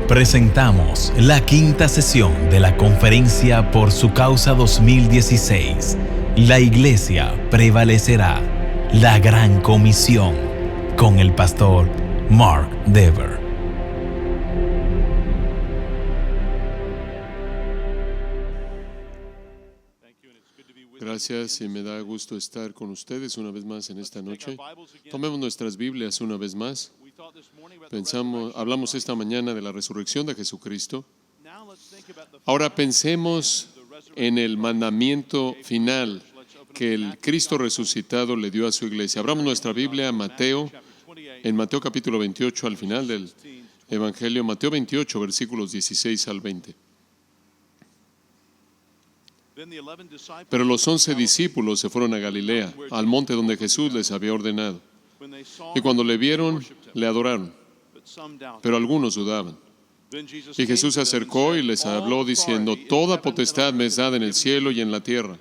Presentamos la quinta sesión de la Conferencia por su Causa 2016. La Iglesia prevalecerá. La Gran Comisión, con el pastor Mark Dever. Gracias y me da gusto estar con ustedes una vez más en esta noche. Tomemos nuestras Biblias una vez más. Hablamos esta mañana de la resurrección de Jesucristo. Ahora pensemos en el mandamiento final que el Cristo resucitado le dio a su iglesia. Abramos nuestra Biblia en Mateo capítulo 28, al final del Evangelio, Mateo 28, versículos 16 al 20. Pero los 11 discípulos se fueron a Galilea, al monte donde Jesús les había ordenado. Y cuando le vieron, le adoraron, pero algunos dudaban. Y Jesús se acercó y les habló diciendo: toda potestad me es dada en el cielo y en la tierra.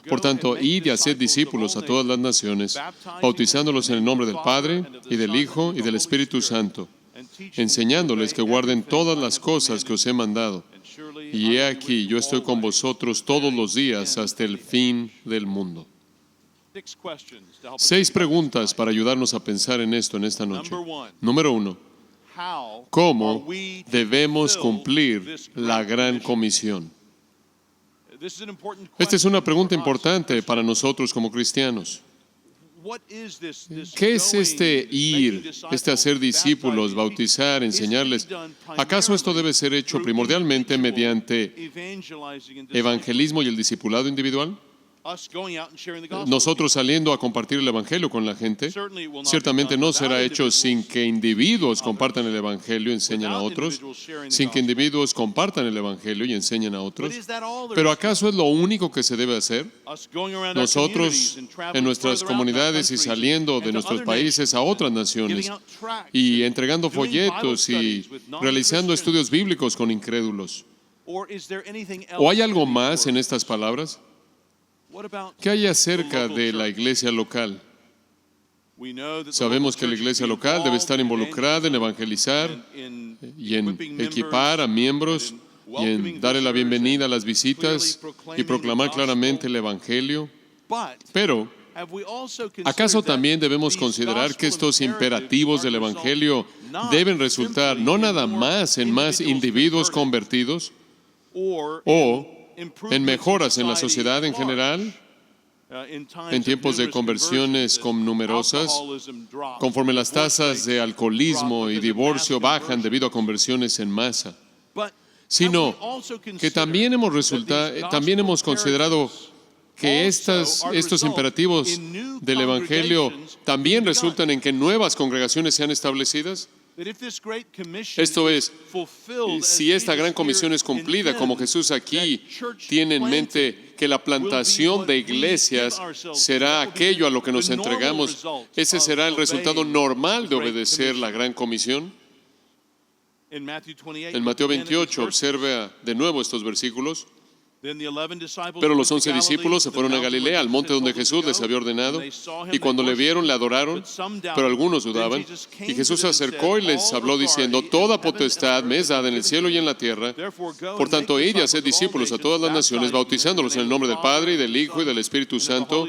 Por tanto, id y haced discípulos a todas las naciones, bautizándolos en el nombre del Padre, y del Hijo, y del Espíritu Santo, enseñándoles que guarden todas las cosas que os he mandado. Y he aquí, yo estoy con vosotros todos los días hasta el fin del mundo. 6 preguntas para ayudarnos a pensar en esto en esta noche. Número 1. ¿Cómo debemos cumplir la gran comisión? Esta es una pregunta importante para nosotros como cristianos. ¿Qué es este ir, este hacer discípulos, bautizar, enseñarles? ¿Acaso esto debe ser hecho primordialmente mediante evangelismo y el discipulado individual? Nosotros saliendo a compartir el Evangelio con la gente, ciertamente no será hecho sin que individuos compartan el Evangelio y enseñen a otros, sin que individuos compartan el Evangelio y enseñen a otros. Pero ¿acaso es lo único que se debe hacer? Nosotros en nuestras comunidades y saliendo de nuestros países a otras naciones y entregando folletos y realizando estudios bíblicos con incrédulos. ¿O hay algo más en estas palabras? ¿Qué hay acerca de la iglesia local? Sabemos que la iglesia local debe estar involucrada en evangelizar y en equipar a miembros y en darle la bienvenida a las visitas y proclamar claramente el evangelio. Pero, ¿acaso también debemos considerar que estos imperativos del evangelio deben resultar no nada más en más individuos convertidos o en mejoras en la sociedad en general, en tiempos de conversiones numerosas, conforme las tasas de alcoholismo y divorcio bajan debido a conversiones en masa, sino que también hemos considerado que estos imperativos del Evangelio también resultan en que nuevas congregaciones sean establecidas. Esto es, si esta gran comisión es cumplida, como Jesús aquí tiene en mente que la plantación de iglesias será aquello a lo que nos entregamos, ese será el resultado normal de obedecer la gran comisión. En Mateo 28, observa de nuevo estos versículos. Pero los 11 discípulos se fueron a Galilea, al monte donde Jesús les había ordenado, y cuando le vieron, le adoraron, pero algunos dudaban. Y Jesús se acercó y les habló diciendo: toda potestad me es dada en el cielo y en la tierra. Por tanto, id y haced discípulos a todas las naciones, bautizándolos en el nombre del Padre, y del Hijo, y del Espíritu Santo,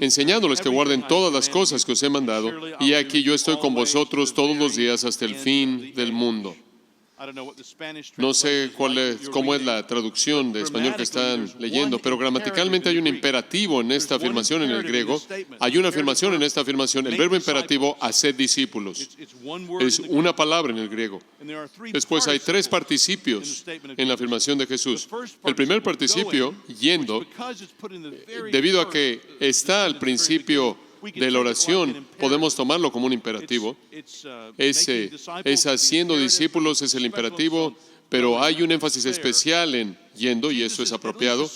enseñándoles que guarden todas las cosas que os he mandado. Y aquí yo estoy con vosotros todos los días hasta el fin del mundo. No sé cómo es la traducción de español que están leyendo, pero gramaticalmente hay un imperativo en esta afirmación en el griego. Hay una afirmación en esta afirmación. El verbo imperativo, haced discípulos, es una palabra en el griego. Después hay 3 participios en la afirmación de Jesús. El primer participio, yendo, debido a que está al principio de la oración, podemos tomarlo como un imperativo. Es haciendo discípulos, es el imperativo, pero hay un énfasis especial en yendo, y eso es apropiado.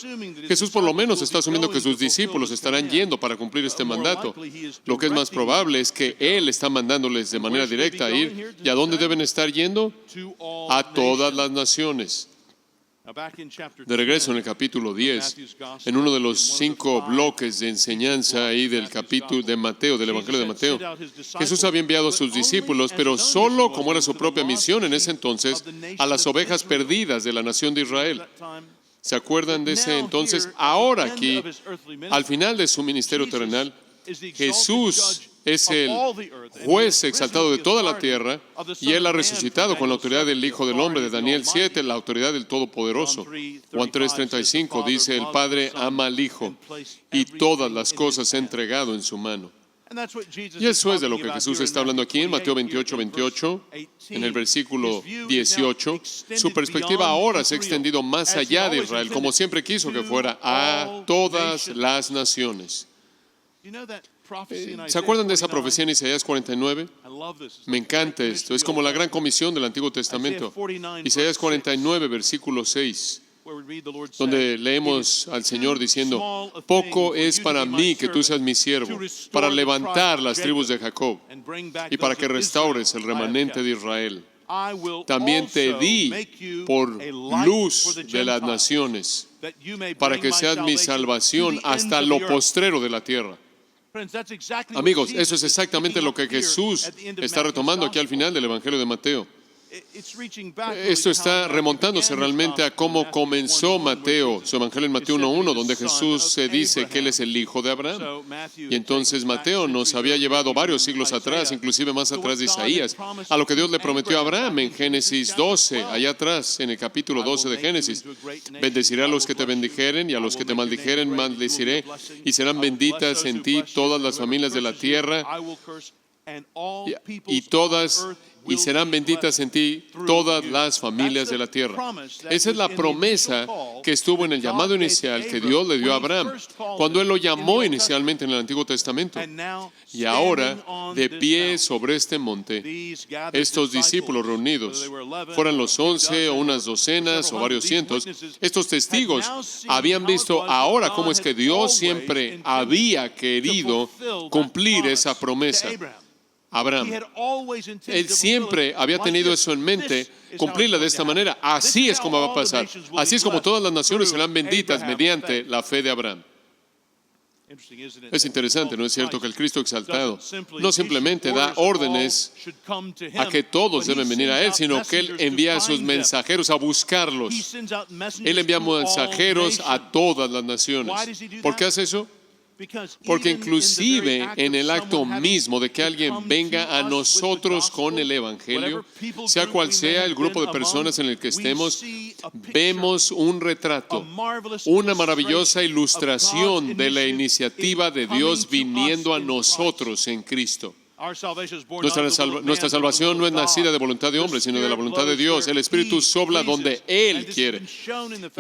Jesús por lo menos está asumiendo que sus discípulos estarán yendo para cumplir este mandato. Lo que es más probable es que Él está mandándoles de manera directa a ir. ¿Y a dónde deben estar yendo? A todas las naciones. De regreso en el capítulo 10, en uno de los 5 bloques de enseñanza ahí del capítulo de Mateo, del Evangelio de Mateo, Jesús había enviado a sus discípulos, pero solo, como era su propia misión en ese entonces, a las ovejas perdidas de la nación de Israel. ¿Se acuerdan de ese entonces? Ahora aquí, al final de su ministerio terrenal, Jesús es el juez exaltado de toda la tierra y Él ha resucitado con la autoridad del Hijo del Hombre, de Daniel 7, la autoridad del Todopoderoso. Juan 3:35 dice, el Padre ama al Hijo y todas las cosas ha entregado en su mano. Y eso es de lo que Jesús está hablando aquí en Mateo 28, en el versículo 18. Su perspectiva ahora se ha extendido más allá de Israel, como siempre quiso que fuera, a todas las naciones. ¿Se acuerdan de esa profecía en Isaías 49? Me encanta esto. Es como la gran comisión del Antiguo Testamento. Isaías 49, versículo 6, donde leemos al Señor diciendo, poco es para mí que tú seas mi siervo, para levantar las tribus de Jacob y para que restaures el remanente de Israel. También te di por luz de las naciones, para que seas mi salvación hasta lo postrero de la tierra. Amigos, eso es exactamente lo que Jesús está retomando aquí al final del Evangelio de Mateo. Esto está remontándose realmente a cómo comenzó Mateo, su Evangelio en Mateo 1:1, donde Jesús se dice que Él es el Hijo de Abraham. Y entonces Mateo nos había llevado varios siglos atrás, inclusive más atrás de Isaías, a lo que Dios le prometió a Abraham en Génesis 12, allá atrás, en el capítulo 12 de Génesis. Bendeciré a los que te bendijeren y a los que te maldijeren maldeciré, y serán benditas en ti todas las familias de la tierra, y serán benditas en ti todas las familias de la tierra. Esa es la promesa que estuvo en el llamado inicial que Dios le dio a Abraham, cuando Él lo llamó inicialmente en el Antiguo Testamento. Y ahora, de pie sobre este monte, estos discípulos reunidos, fueran los 11 o unas docenas o varios cientos, estos testigos habían visto ahora cómo es que Dios siempre había querido cumplir esa promesa. Abraham, él siempre había tenido eso en mente, cumplirla de esta manera. Así es como va a pasar. Así es como todas las naciones serán benditas mediante la fe de Abraham. Es interesante, ¿no es cierto? Que el Cristo exaltado no simplemente da órdenes a que todos deben venir a Él, sino que Él envía a sus mensajeros a buscarlos. Él envía mensajeros a todas las naciones. ¿Por qué hace eso? Porque inclusive en el acto mismo de que alguien venga a nosotros con el Evangelio, sea cual sea el grupo de personas en el que estemos, vemos un retrato, una maravillosa ilustración de la iniciativa de Dios viniendo a nosotros en Cristo. Nuestra salvación no es nacida de voluntad de hombre, sino de la voluntad de Dios. El Espíritu sopla donde Él quiere.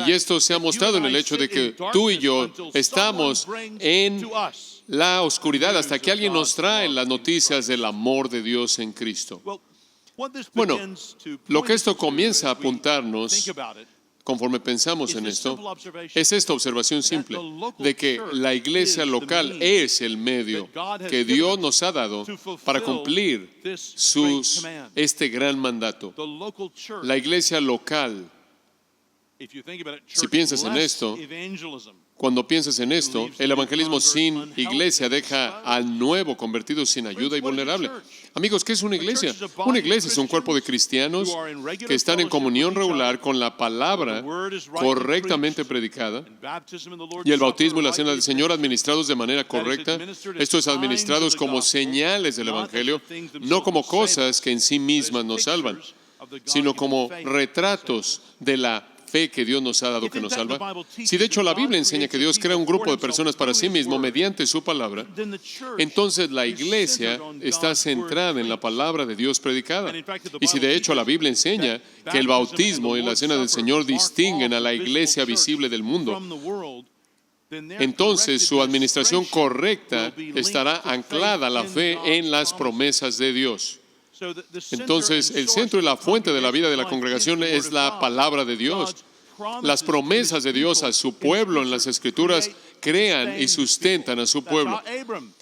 Y esto se ha mostrado en el hecho de que tú y yo estamos en la oscuridad hasta que alguien nos trae las noticias del amor de Dios en Cristo. Bueno, lo que esto comienza a apuntarnos, conforme pensamos en esto, es esta observación simple de que la iglesia local es el medio que Dios nos ha dado para cumplir este gran mandato. La iglesia local, si piensas en esto, cuando piensas en esto, el evangelismo sin iglesia deja al nuevo convertido sin ayuda y vulnerable. Amigos, ¿qué es una iglesia? Una iglesia es un cuerpo de cristianos que están en comunión regular con la palabra correctamente predicada y el bautismo y la cena del Señor administrados de manera correcta. Esto es administrados como señales del evangelio, no como cosas que en sí mismas nos salvan, sino como retratos de la fe que Dios nos ha dado que nos salva. Si de hecho la Biblia enseña que Dios crea un grupo de personas para sí mismo mediante su palabra, entonces la iglesia está centrada en la palabra de Dios predicada. Y si de hecho la Biblia enseña que el bautismo y la cena del Señor distinguen a la iglesia visible del mundo, entonces su administración correcta estará anclada a la fe en las promesas de Dios. Entonces, el centro y la fuente de la vida de la congregación es la palabra de Dios. Las promesas de Dios a su pueblo en las Escrituras crean y sustentan a su pueblo.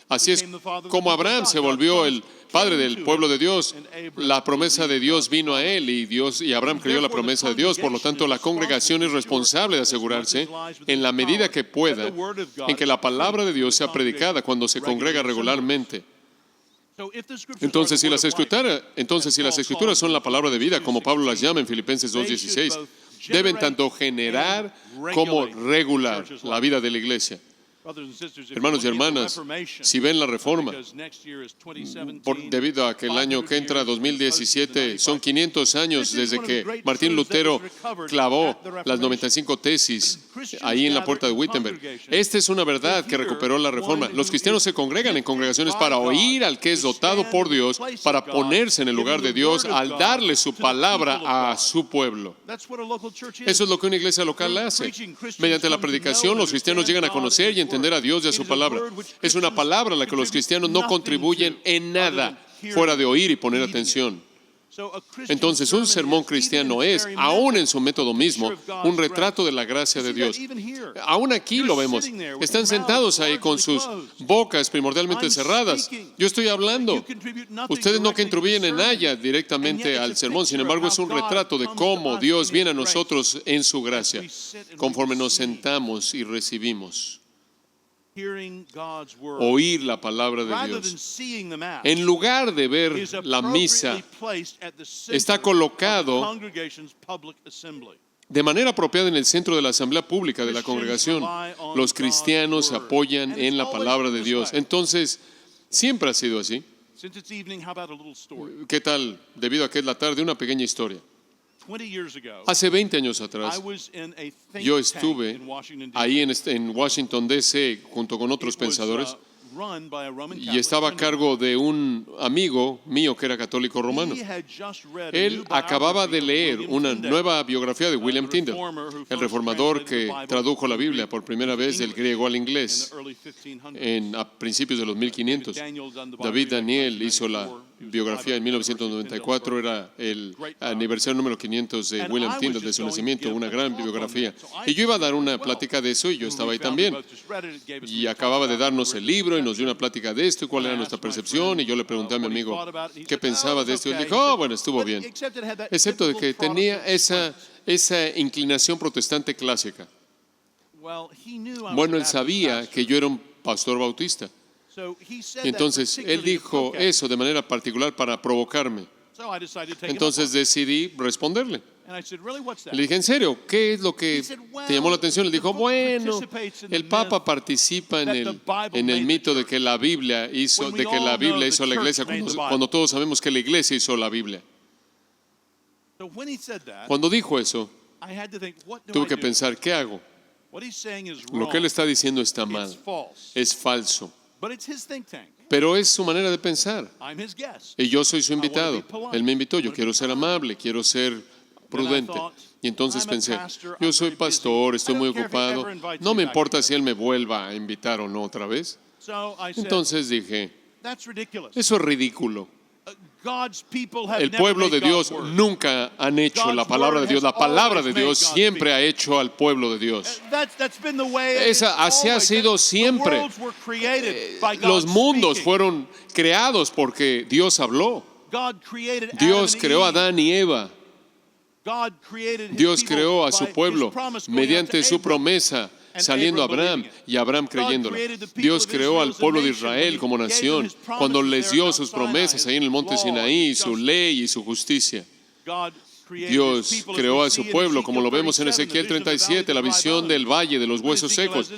Así es como Abraham se volvió el padre del pueblo de Dios. La promesa de Dios vino a él y Abraham creyó la promesa de Dios. Por lo tanto, la congregación es responsable de asegurarse, en la medida que pueda, en que la palabra de Dios sea predicada cuando se congrega regularmente. Entonces, si las escrituras son la palabra de vida, como Pablo las llama en Filipenses 2:16, deben tanto generar como regular la vida de la iglesia. Hermanos y hermanas, si ven la Reforma, debido a que el año que entra, 2017, son 500 años desde que Martín Lutero clavó las 95 tesis ahí en la puerta de Wittenberg. Esta es una verdad que recuperó la Reforma. Los cristianos se congregan en congregaciones para oír al que es dotado por Dios, para ponerse en el lugar de Dios al darle su palabra a su pueblo. Eso es lo que una iglesia local hace. Mediante la predicación, los cristianos llegan a conocer y entender a Dios y a su palabra. Es una palabra a la que los cristianos no contribuyen en nada fuera de oír y poner atención. Entonces, un sermón cristiano es, aún en su método mismo, un retrato de la gracia de Dios. Aún aquí lo vemos. Están sentados ahí con sus bocas primordialmente cerradas. Yo estoy hablando. Ustedes no contribuyen en nada directamente al sermón. Sin embargo, es un retrato de cómo Dios viene a nosotros en su gracia, conforme nos sentamos y recibimos. Oír la palabra de Dios. En lugar de ver la misa, está colocado de manera apropiada en el centro de la asamblea pública de la congregación. Los cristianos se apoyan en la palabra de Dios. Entonces, siempre ha sido así. ¿Qué tal? Debido a que es la tarde, una pequeña historia. Hace 20 años atrás, yo estuve ahí en Washington, D.C., junto con otros pensadores, y estaba a cargo de un amigo mío que era católico romano. Él acababa de leer una nueva biografía de William Tyndale, el reformador que tradujo la Biblia por primera vez del griego al inglés a principios de los 1500. David Daniel hizo la biografía en 1994, era el aniversario número 500 de William Tyndale, de su nacimiento, una gran biografía. Y yo iba a dar una plática de eso y yo estaba ahí también. Y acababa de darnos el libro y nos dio una plática de esto y cuál era nuestra percepción. Y yo le pregunté a mi amigo qué pensaba de esto y él dijo, bueno, estuvo bien. Excepto de que tenía esa inclinación protestante clásica. Bueno, él sabía que yo era un pastor bautista. Y entonces él dijo eso de manera particular para provocarme. Entonces decidí responderle. Le dije, ¿en serio? ¿Qué es lo que te llamó la atención? Le dijo, bueno, el Papa participa en el mito de que la Biblia hizo la iglesia, cuando todos sabemos que la iglesia hizo la Biblia. Cuando dijo eso, tuve que pensar, ¿qué hago? Lo que él está diciendo está mal, es falso. Pero es su manera de pensar. Y yo soy su invitado. Él me invitó, yo quiero ser amable, quiero ser prudente. Y entonces pensé, yo soy pastor, estoy muy ocupado, no me importa si él me vuelva a invitar o no otra vez. Entonces dije, eso es ridículo. El pueblo de Dios nunca han hecho la palabra de Dios. La palabra de Dios siempre ha hecho al pueblo de Dios. Así ha sido siempre. Los mundos fueron creados porque Dios habló. Dios creó a Adán y Eva. Dios creó a su pueblo mediante su promesa, saliendo a Abraham y Abraham creyéndola. Dios creó al pueblo de Israel como nación cuando les dio sus promesas ahí en el monte Sinaí, su ley y su justicia. Dios creó a su pueblo, como lo vemos en Ezequiel 37, la visión del valle de los huesos secos.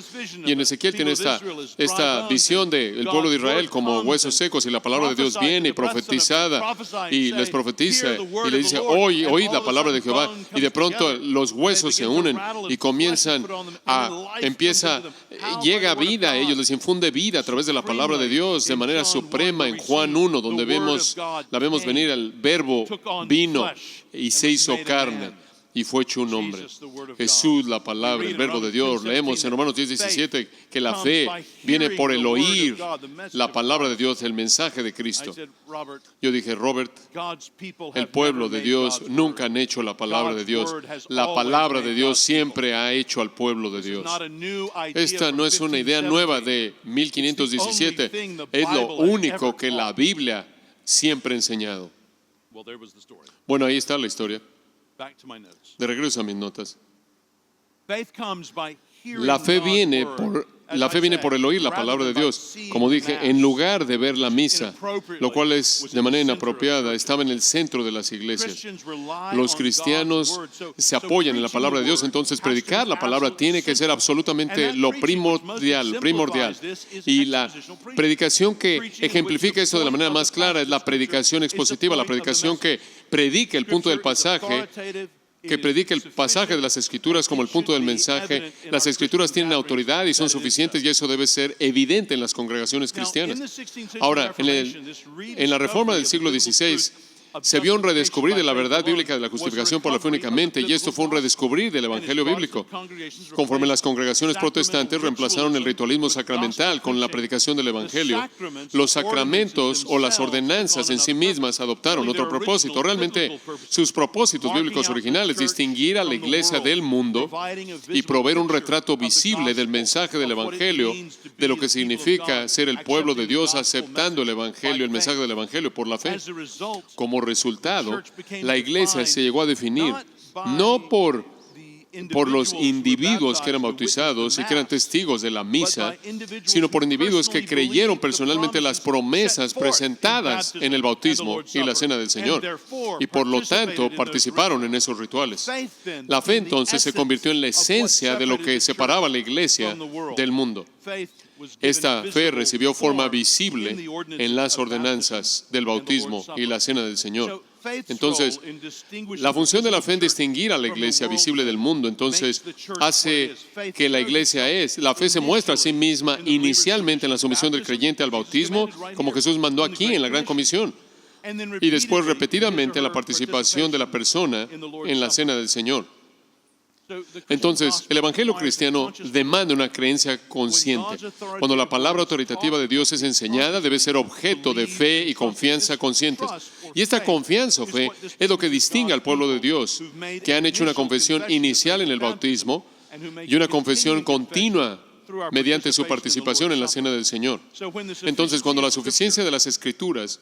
Y en Ezequiel tiene esta visión del pueblo de Israel como huesos secos, y la palabra de Dios viene profetizada y les profetiza y les dice, oíd la palabra de Jehová. Y de pronto los huesos se unen y llega vida a ellos, les infunde vida a través de la palabra de Dios de manera suprema en Juan 1, donde la vemos venir, el verbo vino y se hizo carne. y fue hecho un hombre. Jesús, la palabra, el verbo de Dios. Leemos en Romanos 10:17 que la fe viene por el oír la palabra de Dios, el mensaje de Cristo. Yo dije, Robert, el pueblo de Dios nunca han hecho la palabra de Dios. La palabra de Dios siempre ha hecho al pueblo de Dios. Esta no es una idea nueva de 1517. Es lo único que la Biblia siempre ha enseñado. Bueno, ahí está la historia. De regreso a mis notas. La fe viene por el oír la palabra de Dios. Como dije, en lugar de ver la misa, lo cual es de manera inapropiada, estaba en el centro de las iglesias. Los cristianos se apoyan en la palabra de Dios, entonces predicar la palabra tiene que ser absolutamente lo primordial. Y la predicación que ejemplifica eso de la manera más clara es la predicación expositiva, la predicación que predica el punto del pasaje, que predica el pasaje de las Escrituras como el punto del mensaje. Las Escrituras tienen autoridad y son suficientes, y eso debe ser evidente en las congregaciones cristianas. Ahora, en la Reforma del siglo XVI, se vio un redescubrir de la verdad bíblica de la justificación por la fe únicamente, y esto fue un redescubrir del Evangelio bíblico. Conforme las congregaciones protestantes reemplazaron el ritualismo sacramental con la predicación del Evangelio, los sacramentos o las ordenanzas en sí mismas adoptaron otro propósito. Realmente, sus propósitos bíblicos originales, distinguir a la iglesia del mundo y proveer un retrato visible del mensaje del Evangelio, de lo que significa ser el pueblo de Dios aceptando el Evangelio, el mensaje del Evangelio por la fe. Como resultado, la iglesia se llegó a definir no por los individuos que eran bautizados y que eran testigos de la misa, sino por individuos que creyeron personalmente las promesas presentadas en el bautismo y la cena del Señor, y por lo tanto participaron en esos rituales. La fe entonces se convirtió en la esencia de lo que separaba a la iglesia del mundo. Esta fe recibió forma visible en las ordenanzas del bautismo y la cena del Señor. Entonces, la función de la fe en distinguir a la iglesia visible del mundo, entonces, hace que la fe se muestra a sí misma inicialmente en la sumisión del creyente al bautismo, como Jesús mandó aquí en la Gran Comisión, y después repetidamente en la participación de la persona en la cena del Señor. Entonces, el Evangelio cristiano demanda una creencia consciente. Cuando la palabra autoritativa de Dios es enseñada, debe ser objeto de fe y confianza conscientes. Y esta confianza o fe es lo que distingue al pueblo de Dios, que han hecho una confesión inicial en el bautismo y una confesión continua mediante su participación en la cena del Señor. Entonces, cuando la suficiencia de las Escrituras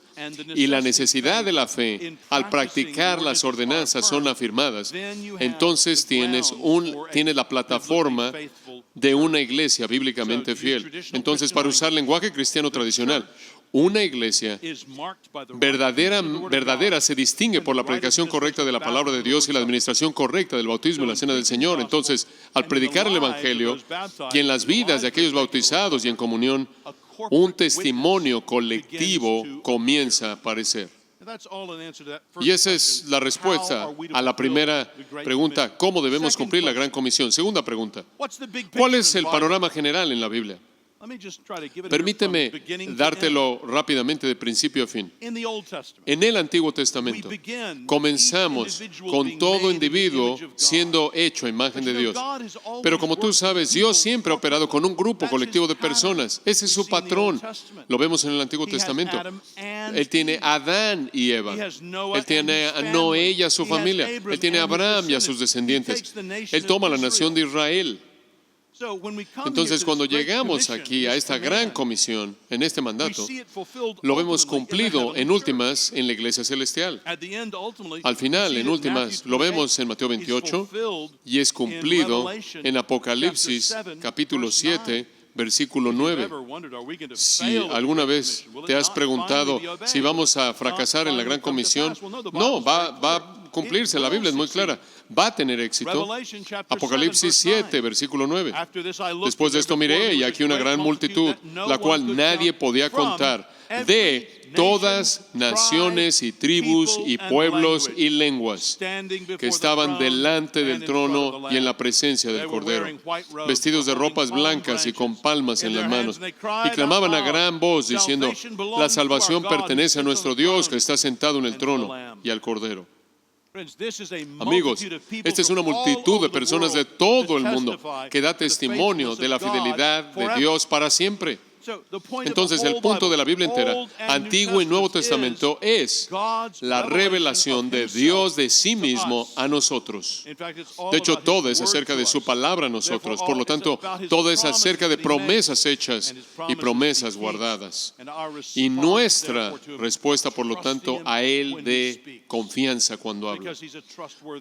y la necesidad de la fe al practicar las ordenanzas son afirmadas, entonces tienes la plataforma de una iglesia bíblicamente fiel. Entonces, para usar lenguaje cristiano tradicional, una iglesia verdadera se distingue por la predicación correcta de la palabra de Dios y la administración correcta del bautismo y la cena del Señor. Entonces, al predicar el Evangelio y en las vidas de aquellos bautizados y en comunión, un testimonio colectivo comienza a aparecer. Y esa es la respuesta a la primera pregunta: ¿cómo debemos cumplir la Gran Comisión? Segunda pregunta: ¿cuál es el panorama general en la Biblia? Permíteme dártelo rápidamente de principio a fin. En el Antiguo Testamento comenzamos con todo individuo siendo hecho a imagen de Dios. Pero como tú sabes, Dios siempre ha operado con un grupo colectivo de personas. Ese es su patrón. Lo vemos en el Antiguo Testamento. Él tiene a Adán y Eva. Él tiene a Noé y a su familia. Él tiene a Abraham y a sus descendientes. Él toma la nación de Israel. Entonces, cuando llegamos aquí a esta gran comisión, en este mandato, lo vemos cumplido en últimas en la iglesia celestial. Al final, en últimas, lo vemos en Mateo 28 y es cumplido en Apocalipsis capítulo 7, versículo 9. Si alguna vez te has preguntado si vamos a fracasar en la gran comisión, no, va a cumplirse. La Biblia es muy clara. Va a tener éxito. Apocalipsis 7, versículo 9. Después de esto miré, y aquí una gran multitud, la cual nadie podía contar, de todas naciones y tribus y pueblos y lenguas, que estaban delante del trono y en la presencia del Cordero, vestidos de ropas blancas y con palmas en las manos, y clamaban a gran voz diciendo: la salvación pertenece a nuestro Dios, que está sentado en el trono, y al Cordero. Amigos, esta es una multitud de personas de todo el mundo que da testimonio de la fidelidad de Dios para siempre. Entonces, el punto de la Biblia entera, Antiguo y Nuevo Testamento, es la revelación de Dios de sí mismo a nosotros. De hecho, todo es acerca de su palabra a nosotros. Por lo tanto, todo es acerca de promesas hechas y promesas guardadas. Y nuestra respuesta, por lo tanto, a Él de confianza cuando habla.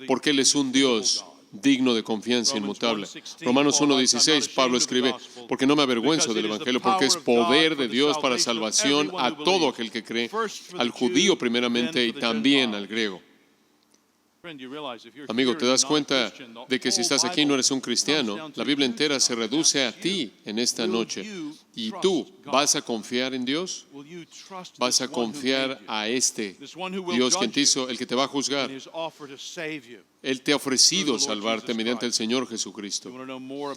Porque Él es un Dios digno de confianza inmutable. Romanos 1:16, Pablo escribe, porque no me avergüenzo del Evangelio, porque es poder de Dios para salvación a todo aquel que cree, al judío primeramente y también al griego. Amigo, ¿te das cuenta de que si estás aquí y no eres un cristiano? La Biblia entera se reduce a ti en esta noche. ¿Y tú vas a confiar en Dios? ¿Vas a confiar a este Dios quien te hizo, el que te va a juzgar? Él te ha ofrecido salvarte mediante el Señor Jesucristo.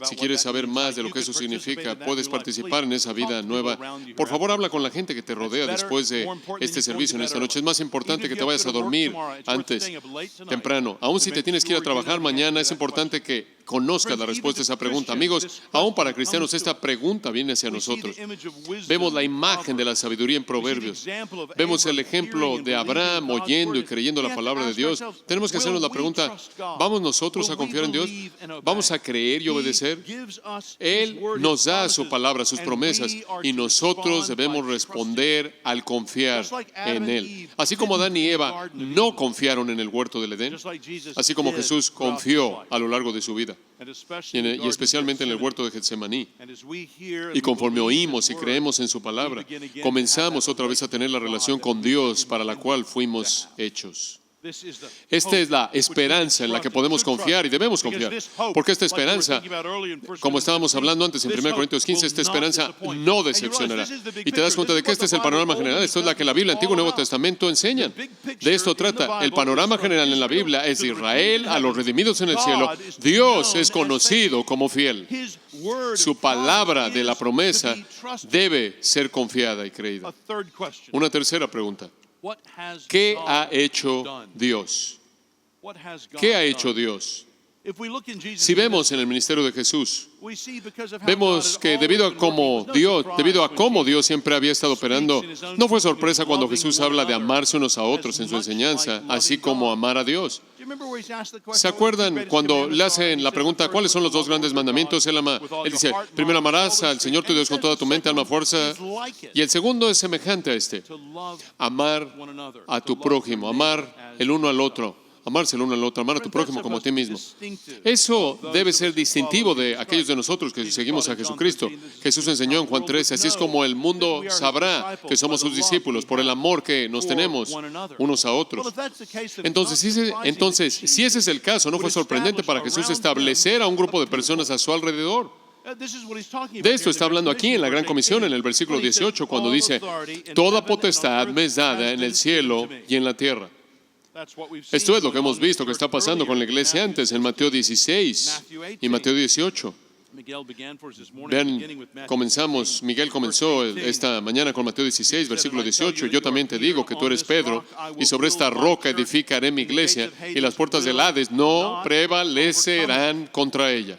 Si quieres saber más de lo que eso significa, puedes participar en esa vida nueva. Por favor, habla con la gente que te rodea después de este servicio en esta noche. Es más importante que te vayas a dormir antes, temprano. Aún si te tienes que ir a trabajar mañana, es importante que conozcas la respuesta a esa pregunta. Amigos, aún para cristianos, esta pregunta viene hacia nosotros. Vemos la imagen de la sabiduría en Proverbios. Vemos el ejemplo de Abraham oyendo y creyendo la palabra de Dios. Tenemos que hacernos la pregunta, ¿vamos nosotros a confiar en Dios? ¿Vamos a creer y obedecer? Él nos da su palabra, sus promesas, y nosotros debemos responder al confiar en Él. Así como Adán y Eva no confiaron en el huerto del Edén, así como Jesús confió a lo largo de su vida, y especialmente en el huerto de Getsemaní. Y conforme oímos y creemos en su palabra, comenzamos otra vez a tener la relación con Dios para la cual fuimos hechos. Esta es la esperanza en la que podemos confiar y debemos confiar. Porque esta esperanza, como estábamos hablando antes en 1 Corintios 15, esta esperanza no decepcionará. Y te das cuenta de que este es el panorama general. Esto es la que la Biblia, Antiguo y Nuevo Testamento enseñan. De esto trata. El panorama general en la Biblia es de Israel a los redimidos en el cielo. Dios es conocido como fiel. Su palabra de la promesa debe ser confiada y creída. Una tercera pregunta. ¿Qué ha hecho Dios? ¿Qué ha hecho Dios? Si vemos en el ministerio de Jesús, vemos que debido a cómo Dios siempre había estado operando, no fue sorpresa cuando Jesús habla de amarse unos a otros en su enseñanza, así como amar a Dios. ¿Se acuerdan cuando le hacen la pregunta, ¿cuáles son los dos grandes mandamientos? Él dice, primero amarás al Señor tu Dios con toda tu mente, alma, fuerza. Y el segundo es semejante a este, amar a tu prójimo, amar el uno al otro. Amarse el uno al otro, amar a tu prójimo como a ti mismo. Eso debe ser distintivo de aquellos de nosotros que seguimos a Jesucristo. Jesús enseñó en Juan 13, así es como el mundo sabrá que somos sus discípulos, por el amor que nos tenemos unos a otros. Entonces, si ese es el caso, no fue sorprendente para Jesús establecer a un grupo de personas a su alrededor. De esto está hablando aquí en la Gran Comisión, en el versículo 18, cuando dice, toda potestad me es dada en el cielo y en la tierra. Esto es lo que hemos visto que está pasando con la iglesia antes, en Mateo 16 y Mateo 18. Vean, Miguel comenzó esta mañana con Mateo 16, versículo 18. Yo también te digo que tú eres Pedro, y sobre esta roca edificaré mi iglesia, y las puertas del Hades no prevalecerán contra ella.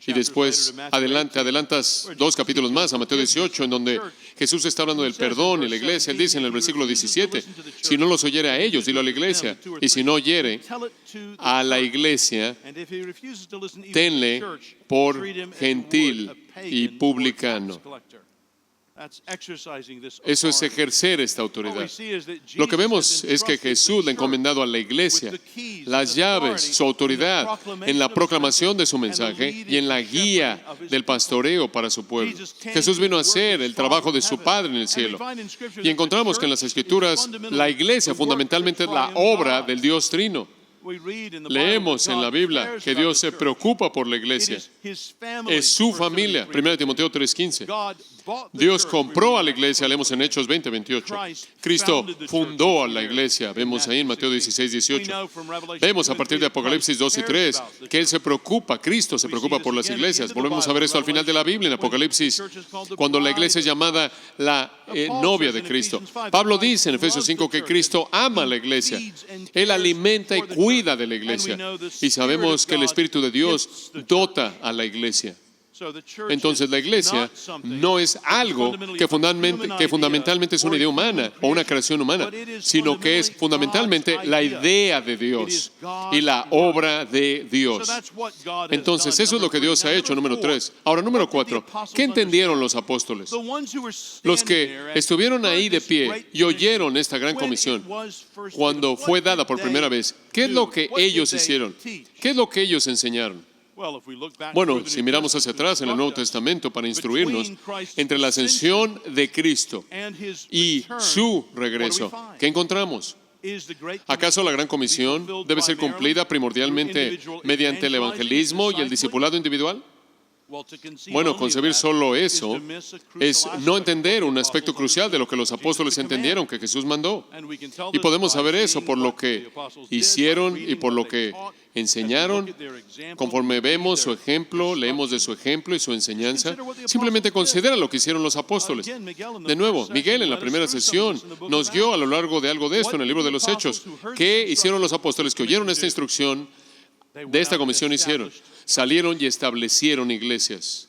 Y después adelantas 2 capítulos más a Mateo 18, en donde Jesús está hablando del perdón y la iglesia. Él dice en el versículo 17, si no los oyere a ellos, dilo a la iglesia, y si no oyere a la iglesia, tenle por gentil y publicano. Eso es ejercer esta autoridad. Lo que vemos es que Jesús le ha encomendado a la iglesia las llaves, su autoridad en la proclamación de su mensaje y en la guía del pastoreo para su pueblo. Jesús vino a hacer el trabajo de su Padre en el cielo. Y encontramos que en las Escrituras la iglesia fundamentalmente es la obra del Dios Trino. Leemos en la Biblia que Dios se preocupa por la iglesia. Es su familia. 1 Timoteo 3:15. Dios compró a la iglesia, leemos en Hechos 20:28. Cristo fundó a la iglesia, vemos ahí en Mateo 16:18. Vemos a partir de Apocalipsis 2 y 3 que Él se preocupa, Cristo se preocupa por las iglesias. Volvemos a ver esto al final de la Biblia, en Apocalipsis, cuando la iglesia es llamada la novia de Cristo. Pablo dice en Efesios 5 que Cristo ama a la iglesia. Él alimenta y cuida de la iglesia. Y sabemos que el Espíritu de Dios dota a la iglesia. Entonces la iglesia no es algo que fundamentalmente es una idea humana o una creación humana, sino que es fundamentalmente la idea de Dios y la obra de Dios. Entonces eso es lo que Dios ha hecho, número 3. Ahora, número 4, ¿qué entendieron los apóstoles? Los que estuvieron ahí de pie y oyeron esta gran comisión cuando fue dada por primera vez. ¿Qué es lo que ellos hicieron? ¿Qué es lo que ellos enseñaron? Bueno, si miramos hacia atrás en el Nuevo Testamento para instruirnos, entre la ascensión de Cristo y su regreso, ¿qué encontramos? ¿Acaso la gran comisión debe ser cumplida primordialmente mediante el evangelismo y el discipulado individual? Bueno, concebir solo eso es no entender un aspecto crucial de lo que los apóstoles entendieron que Jesús mandó. Y podemos saber eso por lo que hicieron y por lo que enseñaron. Conforme vemos su ejemplo, leemos de su ejemplo y su enseñanza, simplemente considera lo que hicieron los apóstoles. De nuevo, Miguel en la primera sesión nos guió a lo largo de algo de esto en el libro de los Hechos. ¿Qué hicieron los apóstoles que oyeron esta instrucción de esta comisión? Hicieron, salieron y establecieron iglesias.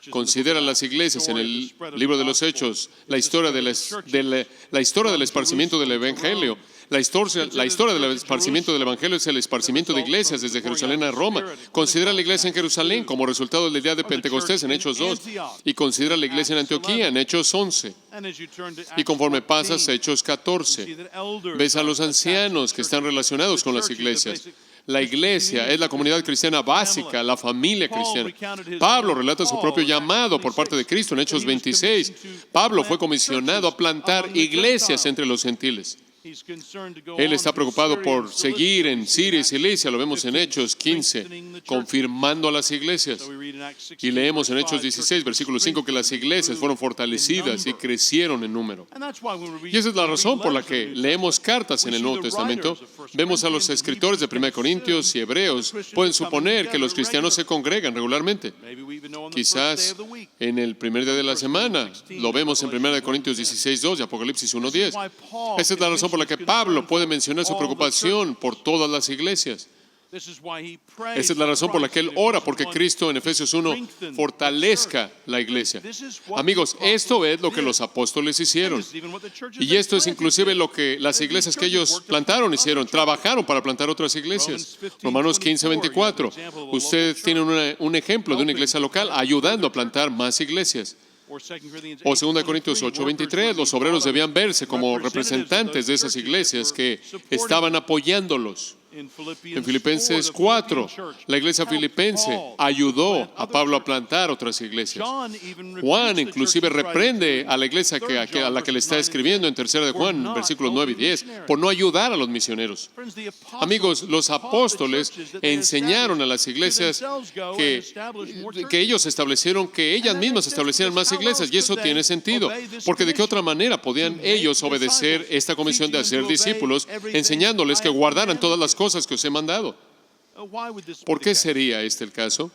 Considera las iglesias en el libro de los Hechos, la historia del esparcimiento del evangelio. La historia del esparcimiento del evangelio es el esparcimiento de iglesias desde Jerusalén a Roma. Considera la iglesia en Jerusalén como resultado del día de Pentecostés en Hechos 2, y considera la iglesia en Antioquía en Hechos 11. Y conforme pasas a Hechos 14, ves a los ancianos que están relacionados con las iglesias. La iglesia es la comunidad cristiana básica, la familia cristiana. Pablo relata su propio llamado por parte de Cristo en Hechos 26. Pablo fue comisionado a plantar iglesias entre los gentiles. Él está preocupado por seguir en Siria y Cilicia, lo vemos en Hechos 15, confirmando a las iglesias. Y leemos en Hechos 16, versículo 5, que las iglesias fueron fortalecidas y crecieron en número. Y esa es la razón por la que leemos cartas en el Nuevo Testamento. Vemos a los escritores de 1 Corintios y Hebreos. Pueden suponer que los cristianos se congregan regularmente. Quizás en el primer día de la semana. Lo vemos en 1 Corintios 16, 2 y Apocalipsis 1, 10. Esa es la razón por la que Pablo puede mencionar su preocupación por todas las iglesias. Esa es la razón por la que él ora, porque Cristo en Efesios 1 fortalezca la iglesia. Amigos, esto es lo que los apóstoles hicieron. Y esto es inclusive lo que las iglesias que ellos plantaron hicieron. Trabajaron para plantar otras iglesias. Romanos 15, 24. Usted tiene un ejemplo de una iglesia local ayudando a plantar más iglesias. O 2 Corintios 8, 23, los obreros debían verse como representantes de esas iglesias que estaban apoyándolos. En Filipenses 4, la iglesia filipense ayudó a Pablo a plantar otras iglesias. Juan inclusive reprende a la iglesia a la que le está escribiendo en 3 de Juan, versículos 9 y 10, por no ayudar a los misioneros. Amigos, los apóstoles enseñaron a las iglesias que ellos establecieron, que ellas mismas establecieran más iglesias, y eso tiene sentido, porque de qué otra manera podían ellos obedecer esta comisión de hacer discípulos, enseñándoles que guardaran todas las cosas que os he mandado. ¿Por qué sería este el caso?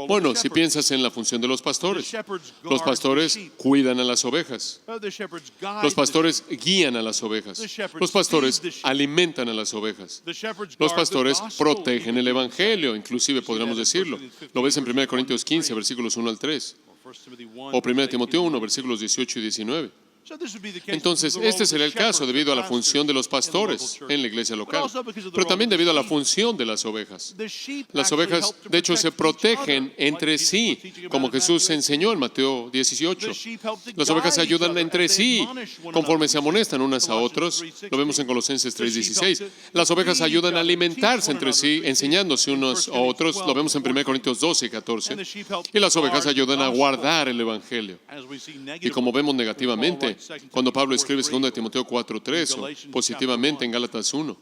Bueno, si piensas en la función de los pastores cuidan a las ovejas. Los pastores guían a las ovejas. Los pastores alimentan a las ovejas. Los pastores protegen el evangelio, inclusive podríamos decirlo. Lo ves en 1 Corintios 15, versículos 1 al 3. O 1 Timoteo 1, versículos 18 y 19. Entonces, este sería el caso debido a la función de los pastores en la iglesia local, pero también debido a la función de las ovejas. Las ovejas, de hecho, se protegen entre sí, como Jesús enseñó en Mateo 18. Las ovejas se ayudan entre sí, conforme se amonestan unas a otras. Lo vemos en Colosenses 3:16. Las ovejas ayudan a alimentarse entre sí, enseñándose unos a otros. Lo vemos en 1 Corintios 12 y 14. Y las ovejas ayudan a guardar el evangelio. Y como vemos negativamente, cuando Pablo escribe 2 Timoteo 4:3 o positivamente en Gálatas 1.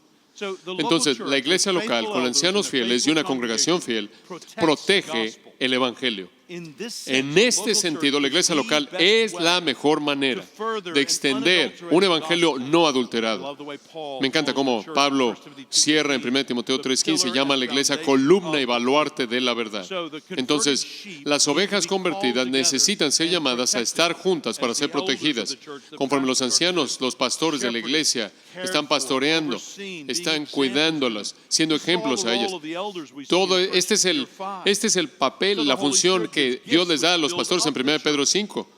Entonces, la iglesia local con ancianos fieles y una congregación fiel protege el evangelio. En este sentido, la iglesia local es la mejor manera de extender un evangelio no adulterado. Me encanta cómo Pablo cierra en 1 Timoteo 3:15, llama a la iglesia columna y baluarte de la verdad. Entonces, las ovejas convertidas necesitan ser llamadas a estar juntas para ser protegidas. Conforme los ancianos, los pastores de la iglesia están pastoreando, están cuidándolas, siendo ejemplos a ellas. Todo este es el papel, la función que Dios les da a los pastores en 1 Pedro 5.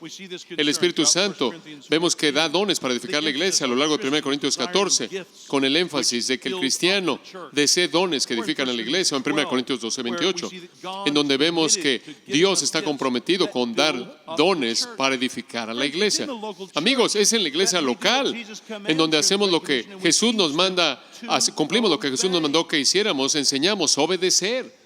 El Espíritu Santo, vemos que da dones para edificar la iglesia a lo largo de 1 Corintios 14, con el énfasis de que el cristiano desee dones que edifican a la iglesia, o en 1 Corintios 12:28, en donde vemos que Dios está comprometido con dar dones para edificar a la iglesia. Amigos, es en la iglesia local en donde hacemos lo que Jesús nos manda, cumplimos lo que Jesús nos mandó que hiciéramos, enseñamos a obedecer.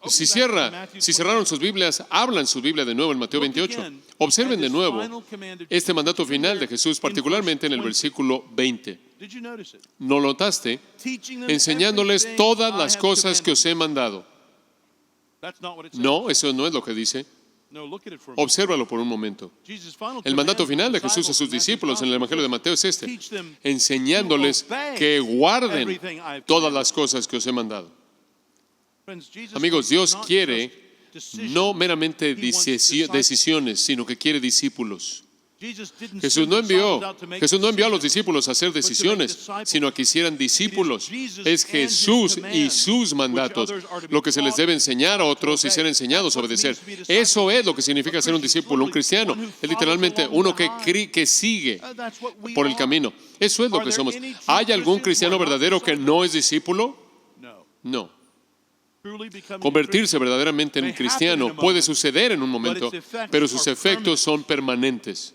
Si cerraron sus Biblias, hablan su Biblia de nuevo en Mateo 28. Observen de nuevo este mandato final de Jesús, particularmente en el versículo 20. ¿No lo notaste? Enseñándoles todas las cosas que os he mandado. No, eso no es lo que dice. Obsérvalo por un momento. El mandato final de Jesús a sus discípulos en el Evangelio de Mateo es este: enseñándoles que guarden todas las cosas que os he mandado. Amigos, Dios quiere no meramente decisiones, sino que quiere discípulos. Jesús no envió a los discípulos a hacer decisiones, sino a que hicieran discípulos. Es Jesús y sus mandatos lo que se les debe enseñar a otros y ser enseñados a obedecer. Eso es lo que significa ser un discípulo, un cristiano. Es literalmente uno que sigue por el camino. Eso es lo que somos. ¿Hay algún cristiano verdadero que no es discípulo? No. Convertirse verdaderamente en un cristiano puede suceder en un momento, pero sus efectos son permanentes.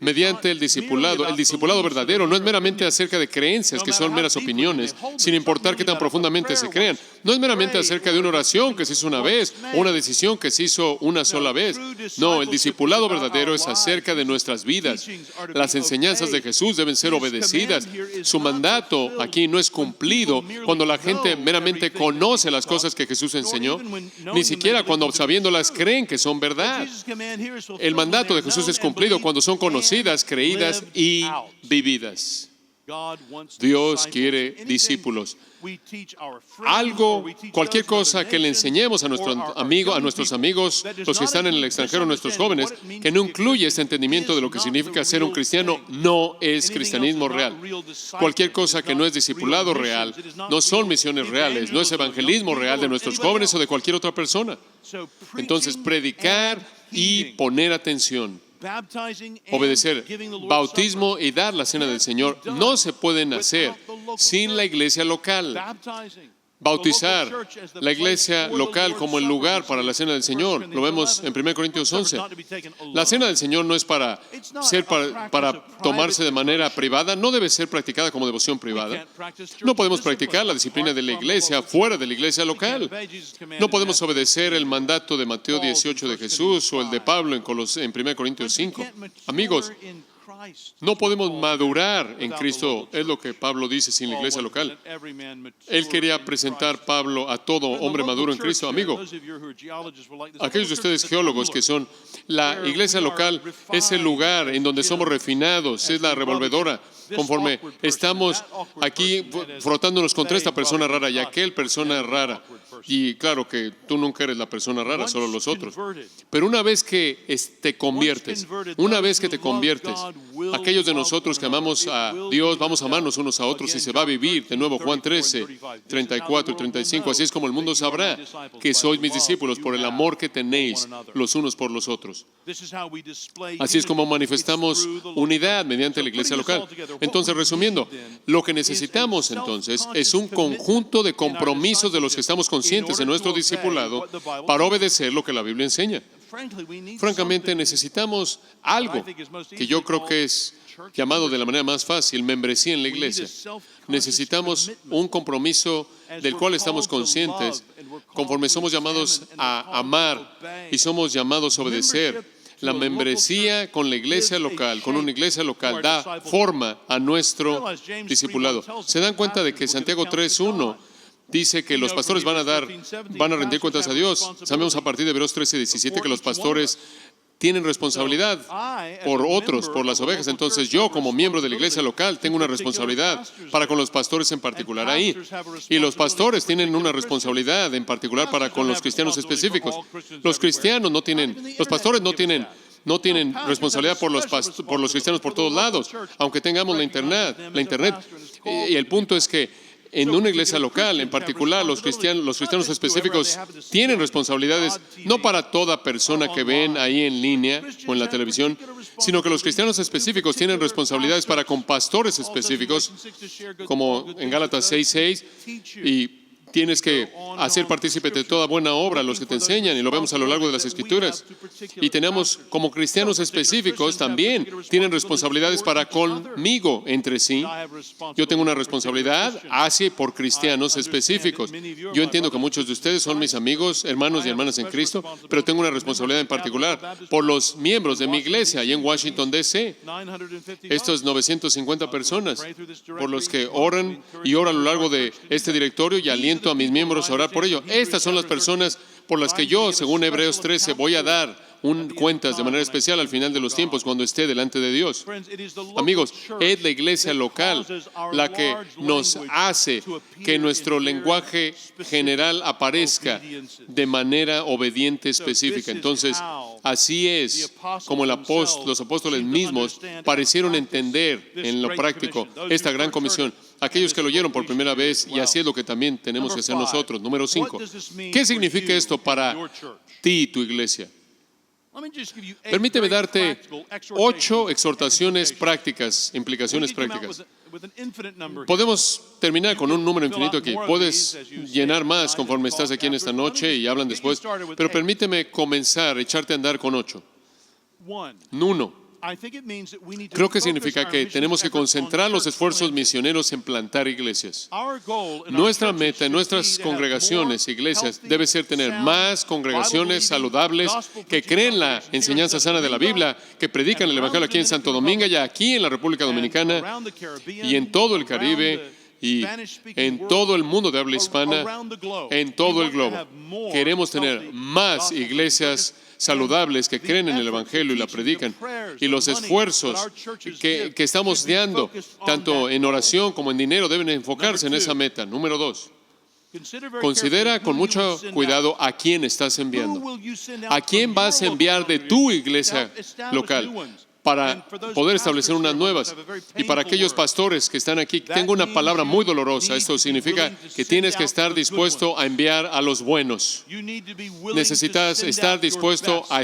Mediante el discipulado verdadero no es meramente acerca de creencias que son meras opiniones, sin importar qué tan profundamente se crean. No es meramente acerca de una oración que se hizo una vez o una decisión que se hizo una sola vez. No, el discipulado verdadero es acerca de nuestras vidas. Las enseñanzas de Jesús deben ser obedecidas. Su mandato aquí no es cumplido cuando la gente meramente conoce las cosas que Jesús enseñó, ni siquiera cuando sabiéndolas creen que son verdad. El mandato de Jesús es cumplido cuando son conocidas, creídas y vividas. Dios quiere discípulos. Cualquier cosa que le enseñemos a nuestros amigos, los que están en el extranjero, nuestros jóvenes, que no incluye este entendimiento de lo que significa ser un cristiano, no es cristianismo real. Cualquier cosa que no es discipulado real, no son misiones reales, no es evangelismo real de nuestros jóvenes o de cualquier otra persona. Entonces, predicar y poner atención, obedecer, bautismo y dar la cena del Señor no se pueden hacer sin la iglesia local. Bautizar la iglesia local como el lugar para la cena del Señor. Lo vemos en 1 Corintios 11. La cena del Señor no es para tomarse de manera privada, no debe ser practicada como devoción privada. No podemos practicar la disciplina de la iglesia fuera de la iglesia local. No podemos obedecer el mandato de Mateo 18 de Jesús o el de Pablo en 1 Corintios 5. Amigos, no podemos madurar en Cristo, es lo que Pablo dice, sin la iglesia local. Él quería presentar Pablo a todo hombre maduro en Cristo. Amigo, aquellos de ustedes geólogos que son, la iglesia local es el lugar en donde somos refinados, es la revolvedora. Conforme estamos aquí frotándonos contra esta persona rara y aquel persona rara. Y claro que tú nunca eres la persona rara, solo los otros. Pero una vez que te conviertes, aquellos de nosotros que amamos a Dios, vamos a amarnos unos a otros y se va a vivir. De nuevo, Juan 13, 34 y 35. Así es como el mundo sabrá que sois mis discípulos por el amor que tenéis los unos por los otros. Así es como manifestamos unidad mediante la iglesia local. Entonces, resumiendo, lo que necesitamos entonces es un conjunto de compromisos de los que estamos conscientes de nuestro discipulado para obedecer lo que la Biblia enseña. Francamente, necesitamos algo que yo creo que es llamado de la manera más fácil, membresía en la iglesia. Necesitamos un compromiso del cual estamos conscientes conforme somos llamados a amar y somos llamados a obedecer. La membresía con la iglesia local, con una iglesia local, da forma a nuestro discipulado. ¿Se dan cuenta de que Santiago 3:1 dice que los pastores van a rendir cuentas a Dios. Sabemos a partir de Hebreos 13:17 que los pastores tienen responsabilidad por otros, por las ovejas. Entonces yo, como miembro de la iglesia local, tengo una responsabilidad para con los pastores en particular ahí. Y los pastores tienen una responsabilidad en particular para con los cristianos específicos. Los pastores no tienen responsabilidad por los cristianos por todos lados, aunque tengamos la internet. Y el punto es que en una iglesia local, en particular, los cristianos específicos tienen responsabilidades no para toda persona que ven ahí en línea o en la televisión, sino que los cristianos específicos tienen responsabilidades para con pastores específicos, como en Gálatas 6:6, y tienes que hacer partícipe de toda buena obra a los que te enseñan, y lo vemos a lo largo de las Escrituras. Y tenemos, como cristianos específicos, también tienen responsabilidades para conmigo entre sí. Yo tengo una responsabilidad hacia por cristianos específicos. Yo entiendo que muchos de ustedes son mis amigos, hermanos y hermanas en Cristo, pero tengo una responsabilidad en particular por los miembros de mi iglesia allá en Washington, D.C. Estos 950 personas por los que oran y oro a lo largo de este directorio, y aliento a mis miembros a orar por ello. Estas son las personas por las que yo, según Hebreos 13, voy a dar cuentas de manera especial al final de los tiempos, cuando esté delante de Dios. Amigos, es la iglesia local la que nos hace que nuestro lenguaje general aparezca de manera obediente específica. Entonces, así es como los apóstoles mismos parecieron entender en lo práctico esta gran comisión. Aquellos que lo oyeron por primera vez, y así es lo que también tenemos que hacer nosotros. Número 5. ¿Qué significa esto para ti y tu iglesia? Permíteme darte 8 exhortaciones prácticas, implicaciones prácticas. Podemos terminar con un número infinito aquí. Puedes llenar más conforme estás aquí en esta noche y hablan después, pero permíteme comenzar, echarte a andar con 8. 1. Creo que significa que tenemos que concentrar los esfuerzos misioneros en plantar iglesias. Nuestra meta en nuestras congregaciones, iglesias, debe ser tener más congregaciones saludables que creen la enseñanza sana de la Biblia, que predican el Evangelio aquí en Santo Domingo y aquí en la República Dominicana y en todo el Caribe y en todo el mundo de habla hispana, en todo el globo. Queremos tener más iglesias saludables que creen en el Evangelio y la predican. Y los esfuerzos que estamos dando, tanto en oración como en dinero, deben enfocarse en esa meta. Número 2. Considera con mucho cuidado a quién estás enviando. ¿A quién vas a enviar de tu iglesia local para poder establecer unas nuevas? Y para aquellos pastores que están aquí, tengo una palabra muy dolorosa. Esto significa que tienes que estar dispuesto a enviar a los buenos. Necesitas estar dispuesto a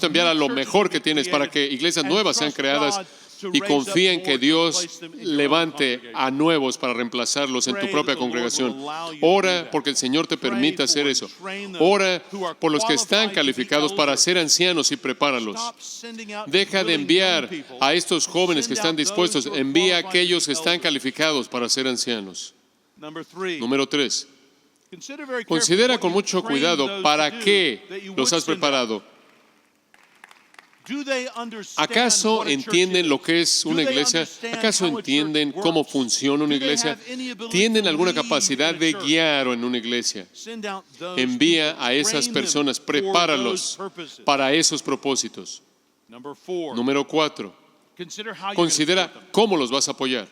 enviar a lo mejor que tienes para que iglesias nuevas sean creadas, y confía en que Dios levante a nuevos para reemplazarlos en tu propia congregación. Ora porque el Señor te permita hacer eso. Ora por los que están calificados para ser ancianos y prepáralos. Deja de enviar a estos jóvenes que están dispuestos. Envía a aquellos que están calificados para ser ancianos. Número 3. Considera con mucho cuidado para qué los has preparado. ¿Acaso entienden lo que es una iglesia? ¿Acaso entienden cómo funciona una iglesia? ¿Tienen alguna capacidad de guiar en una iglesia? Envía a esas personas, prepáralos para esos propósitos. Número 4. Considera cómo los vas a apoyar.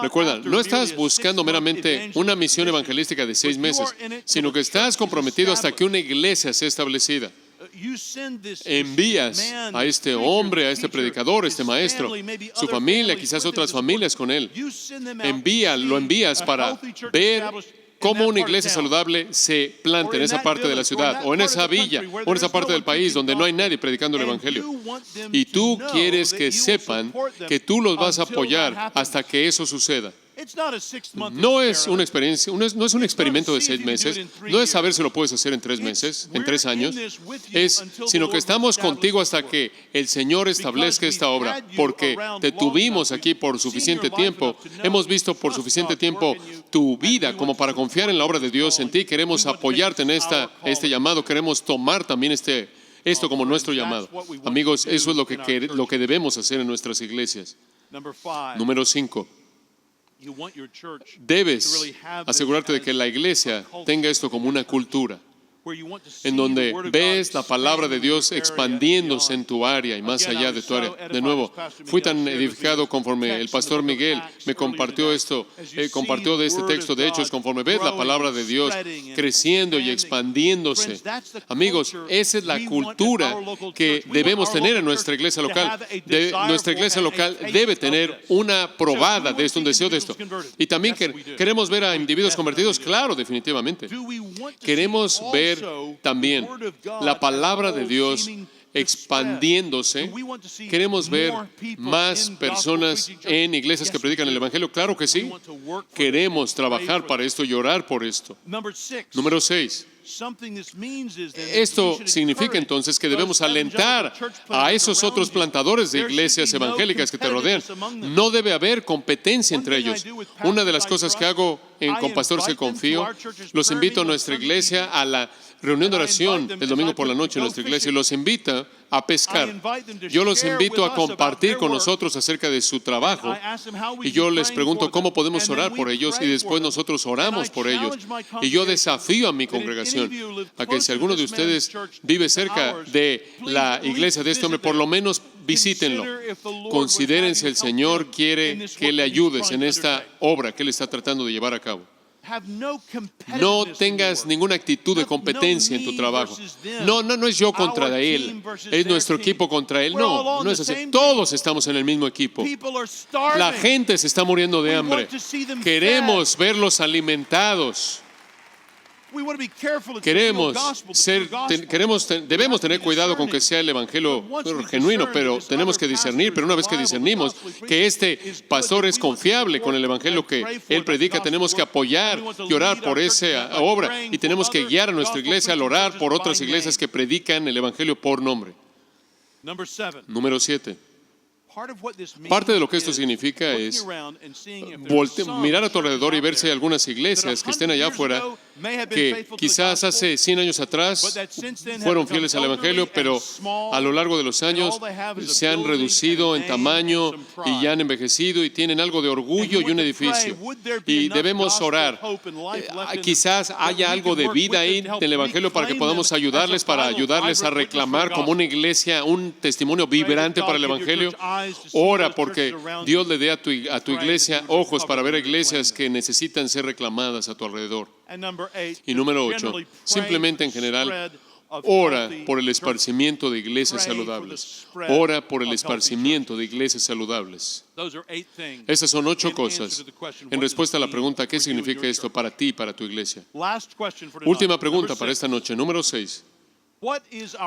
Recuerda, no estás buscando meramente una misión evangelística de 6 meses, sino que estás comprometido hasta que una iglesia sea establecida. Envías a este hombre, a este predicador, a este maestro, su familia, quizás otras familias con él. Lo envías para ver cómo una iglesia saludable se planta en esa parte de la ciudad, o en esa villa, o en esa parte del país donde no hay nadie predicando el Evangelio. Y tú quieres que sepan que tú los vas a apoyar hasta que eso suceda. No es una experiencia, no es un experimento de 6 meses, no es saber si lo puedes hacer en 3 meses, en 3 años, sino que estamos contigo hasta que el Señor establezca esta obra, porque te tuvimos aquí por suficiente tiempo, hemos visto por suficiente tiempo tu vida como para confiar en la obra de Dios en ti. Queremos apoyarte en este llamado, queremos tomar también esto como nuestro llamado. Amigos, eso es lo que debemos hacer en nuestras iglesias. Número 5. Debes asegurarte de que la iglesia tenga esto como una cultura, en donde ves la palabra de Dios expandiéndose en tu área y más allá de tu área. De nuevo, fui tan edificado conforme el pastor Miguel me compartió esto, compartió de este texto de Hechos, conforme ves la palabra de Dios creciendo y expandiéndose. Amigos, esa es la cultura que debemos tener en nuestra iglesia local. Nuestra iglesia local debe tener una probada de esto, un deseo de esto. Y también queremos ver a individuos convertidos, claro, definitivamente. Queremos ver también la palabra de Dios expandiéndose. Queremos ver más personas en iglesias que predican el Evangelio, claro que sí. Queremos trabajar para esto y orar por esto. Número 6. Esto significa entonces que debemos alentar a esos otros plantadores de iglesias evangélicas que te rodean. No debe haber competencia entre ellos. Una de las cosas que hago con pastores que confío, los invito a nuestra iglesia a la reunión de oración del domingo por la noche en nuestra iglesia y los invita a pescar. Yo los invito a compartir con nosotros acerca de su trabajo y yo les pregunto cómo podemos orar por ellos y después nosotros oramos por ellos. Y yo desafío a mi congregación a que si alguno de ustedes vive cerca de la iglesia de este hombre, por lo menos visítenlo. Consideren si el Señor quiere que le ayudes en esta obra que Él está tratando de llevar a cabo. No tengas ninguna actitud de competencia en tu trabajo. No es yo contra él, es nuestro equipo contra él. No es así. Todos estamos en el mismo equipo. La gente se está muriendo de hambre. Queremos verlos alimentados. Debemos tener cuidado con que sea el evangelio genuino, pero tenemos que discernir. Pero una vez que discernimos que este pastor es confiable con el evangelio que él predica, tenemos que apoyar y orar por esa obra y tenemos que guiar a nuestra iglesia al orar por otras iglesias que predican el evangelio por nombre. Número 7. Parte de lo que esto significa es mirar a tu alrededor y ver si hay algunas iglesias que estén allá afuera que quizás hace 100 años atrás fueron fieles al Evangelio, pero a lo largo de los años se han reducido en tamaño y ya han envejecido y tienen algo de orgullo y un edificio. Y debemos orar. Quizás haya algo de vida ahí del Evangelio para que podamos ayudarles, a reclamar como una iglesia un testimonio vibrante para el Evangelio. Ora porque Dios le dé a tu iglesia ojos para ver iglesias que necesitan ser reclamadas a tu alrededor. Y número 8, simplemente en general, ora por el esparcimiento de iglesias saludables. Ora por el esparcimiento de iglesias saludables. Esas son 8 cosas en respuesta a la pregunta, ¿qué significa esto para ti y para tu iglesia? Última pregunta para esta noche, número 6.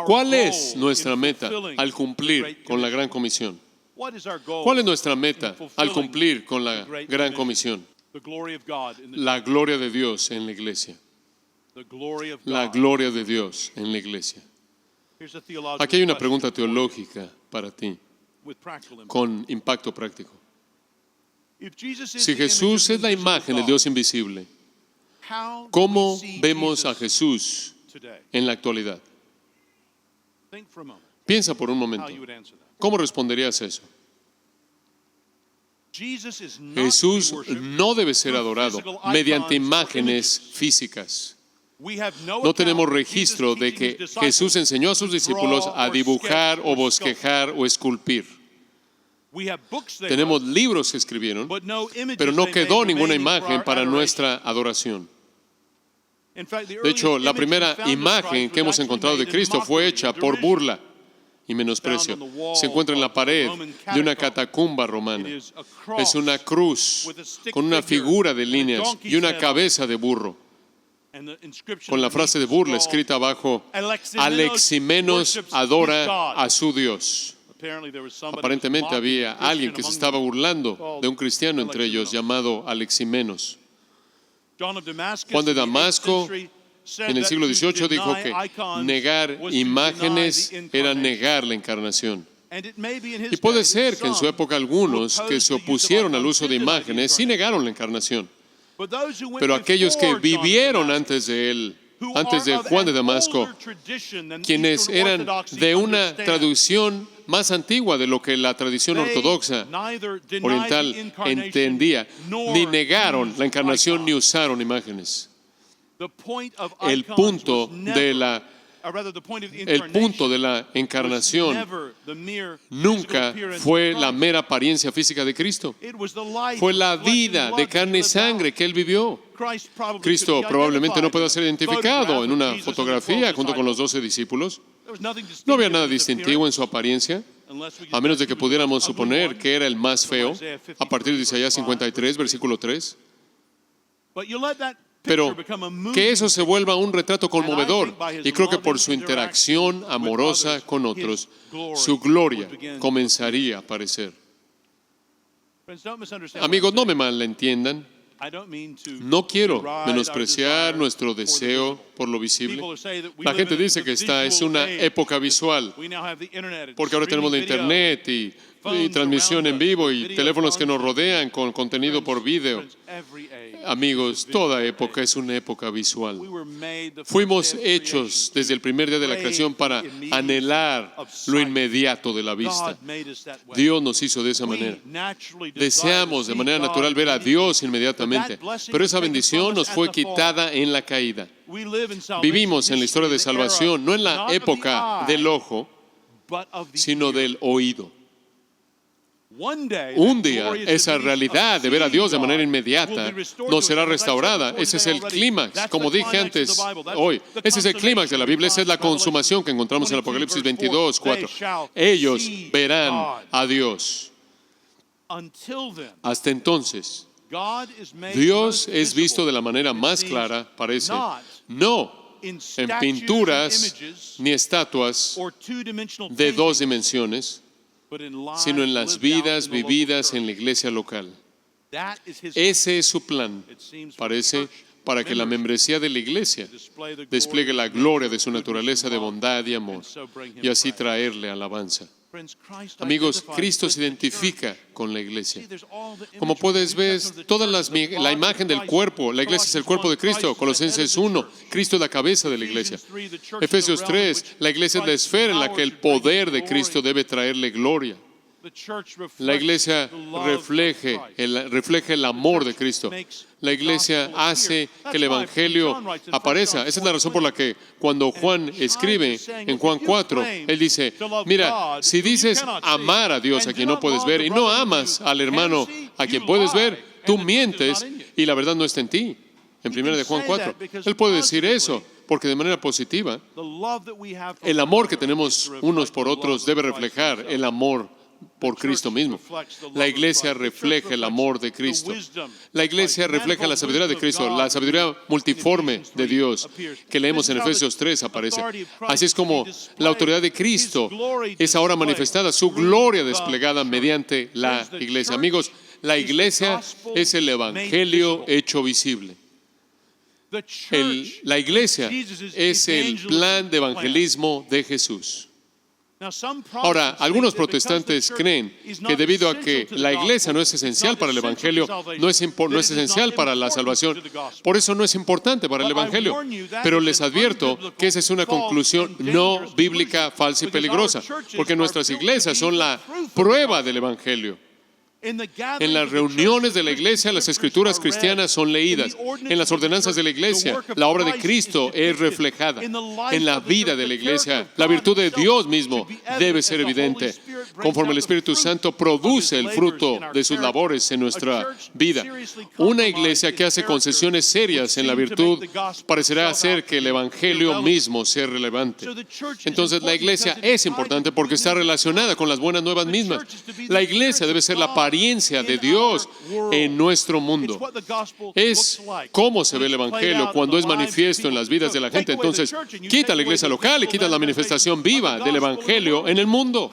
¿Cuál es nuestra meta al cumplir con la Gran Comisión? ¿Cuál es nuestra meta al cumplir con la Gran Comisión? La gloria de Dios en la iglesia. La gloria de Dios en la iglesia. Aquí hay una pregunta teológica para ti, con impacto práctico. Si Jesús es la imagen del Dios invisible, ¿cómo vemos a Jesús en la actualidad? Piensa por un momento. ¿Cómo responderías a eso? Jesús no debe ser adorado mediante imágenes físicas. No tenemos registro de que Jesús enseñó a sus discípulos a dibujar o bosquejar o esculpir. Tenemos libros que escribieron, pero no quedó ninguna imagen para nuestra adoración. De hecho, la primera imagen que hemos encontrado de Cristo fue hecha por burla y menosprecio. Se encuentra en la pared de una catacumba romana. Es una cruz con una figura de líneas y una cabeza de burro, con la frase de burla escrita abajo: Aleximenos adora a su Dios. Aparentemente había alguien que se estaba burlando de un cristiano entre ellos llamado Aleximenos. Juan de Damasco en el siglo XVIII dijo que negar imágenes era negar la encarnación. Y puede ser que en su época algunos que se opusieron al uso de imágenes sí negaron la encarnación. Pero aquellos que vivieron antes de él antes de Juan de Damasco, quienes eran de una traducción más antigua de lo que la tradición ortodoxa oriental entendía, ni negaron la encarnación ni usaron imágenes. El punto de la encarnación nunca fue la mera apariencia física de Cristo. Fue la vida de carne y sangre que Él vivió. Cristo probablemente no puede ser identificado en una fotografía junto con los 12 discípulos. No había nada distintivo en su apariencia, a menos de que pudiéramos suponer que era el más feo, a partir de Isaías 53, versículo 3. Pero que eso se vuelva un retrato conmovedor, y creo que por su interacción amorosa con otros, su gloria comenzaría a aparecer. Amigos, no me malentiendan. No quiero menospreciar nuestro deseo por lo visible. La gente dice que esta es una época visual, porque ahora tenemos la internet y transmisión en vivo y teléfonos que nos rodean con contenido por video. Amigos, toda época es una época visual. Fuimos hechos desde el primer día de la creación para anhelar lo inmediato de la vista. Dios nos hizo de esa manera. Deseamos de manera natural ver a Dios inmediatamente, pero esa bendición nos fue quitada en la caída. Vivimos en la historia de salvación, no en la época del ojo, sino del oído. Un día, esa realidad de ver a Dios de manera inmediata nos será restaurada. Ese es el clímax, como dije antes hoy. Ese es el clímax de la Biblia. Esa es la consumación que encontramos en Apocalipsis 22, 4. Ellos verán a Dios. Hasta entonces, Dios es visto de la manera más clara, parece, no en pinturas ni estatuas de dos dimensiones, sino en las vidas vividas en la iglesia local. Ese es su plan, parece, para que la membresía de la iglesia despliegue la gloria de su naturaleza de bondad y amor, y así traerle alabanza. Amigos, Cristo se identifica con la iglesia. Como puedes ver, la imagen del cuerpo, la iglesia es el cuerpo de Cristo. Colosenses 1, Cristo es la cabeza de la iglesia. Efesios 3, la iglesia es la esfera en la que el poder de Cristo debe traerle gloria. La iglesia refleja el amor de Cristo. La iglesia hace que el evangelio aparezca. Esa es la razón por la que cuando Juan escribe en Juan 4, él dice, mira, si dices amar a Dios a quien no puedes ver y no amas al hermano a quien puedes ver, tú mientes y la verdad no está en ti. En 1 de Juan 4, él puede decir eso porque de manera positiva el amor que tenemos unos por otros debe reflejar el amor por Cristo mismo. La iglesia refleja el amor de Cristo. La iglesia refleja la sabiduría de Cristo, la sabiduría multiforme de Dios que leemos en Efesios 3 aparece. Así es como la autoridad de Cristo es ahora manifestada, su gloria desplegada mediante la iglesia. Amigos, la iglesia es el evangelio hecho visible. La iglesia es el plan de evangelismo de Jesús. Ahora, algunos protestantes creen que debido a que la iglesia no es esencial para el evangelio, no es esencial para la salvación, por eso no es importante para el evangelio. Pero les advierto que esa es una conclusión no bíblica, falsa y peligrosa, porque nuestras iglesias son la prueba del evangelio. En las reuniones de la iglesia, las escrituras cristianas son leídas. En las ordenanzas de la iglesia, la obra de Cristo es reflejada. En la vida de la iglesia, la virtud de Dios mismo debe ser evidente, conforme el Espíritu Santo produce el fruto de sus labores en nuestra vida. Una iglesia que hace concesiones serias en la virtud parecerá hacer que el evangelio mismo sea relevante. Entonces, la iglesia es importante porque está relacionada con las buenas nuevas mismas. La iglesia debe ser la apariencia de Dios en nuestro mundo. Es cómo se ve el evangelio cuando es manifiesto en las vidas de la gente. Entonces, quita la iglesia local y quita la manifestación viva del evangelio en el mundo.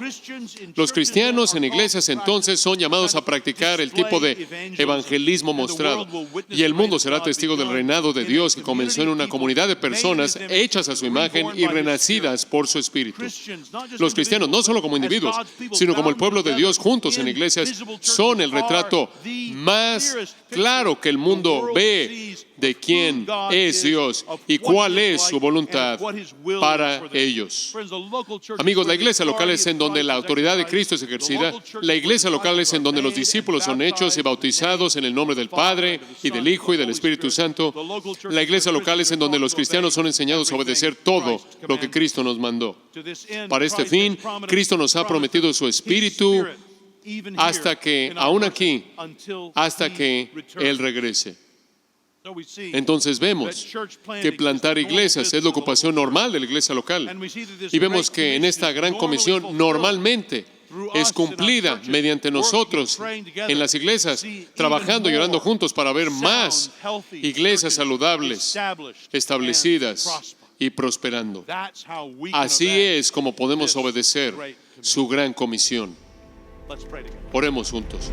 Los cristianos en iglesias entonces son llamados a practicar el tipo de evangelismo mostrado, y el mundo será testigo del reinado de Dios que comenzó en una comunidad de personas hechas a su imagen y renacidas por su espíritu. Los cristianos, no solo como individuos, sino como el pueblo de Dios juntos en iglesias, son el retrato más claro que el mundo ve de quién es Dios y cuál es su voluntad para ellos. Amigos, la iglesia local es en donde la autoridad de Cristo es ejercida. La iglesia local es en donde los discípulos son hechos y bautizados en el nombre del Padre y del Hijo y del Espíritu Santo. La iglesia local es en donde los cristianos son enseñados a obedecer todo lo que Cristo nos mandó. Para este fin, Cristo nos ha prometido su Espíritu hasta que, aún aquí, hasta que Él regrese. Entonces vemos que plantar iglesias es la ocupación normal de la iglesia local. Y vemos que en esta gran comisión normalmente es cumplida mediante nosotros en las iglesias, trabajando y orando juntos para ver más iglesias saludables, establecidas y prosperando. Así es como podemos obedecer su gran comisión. Oremos juntos.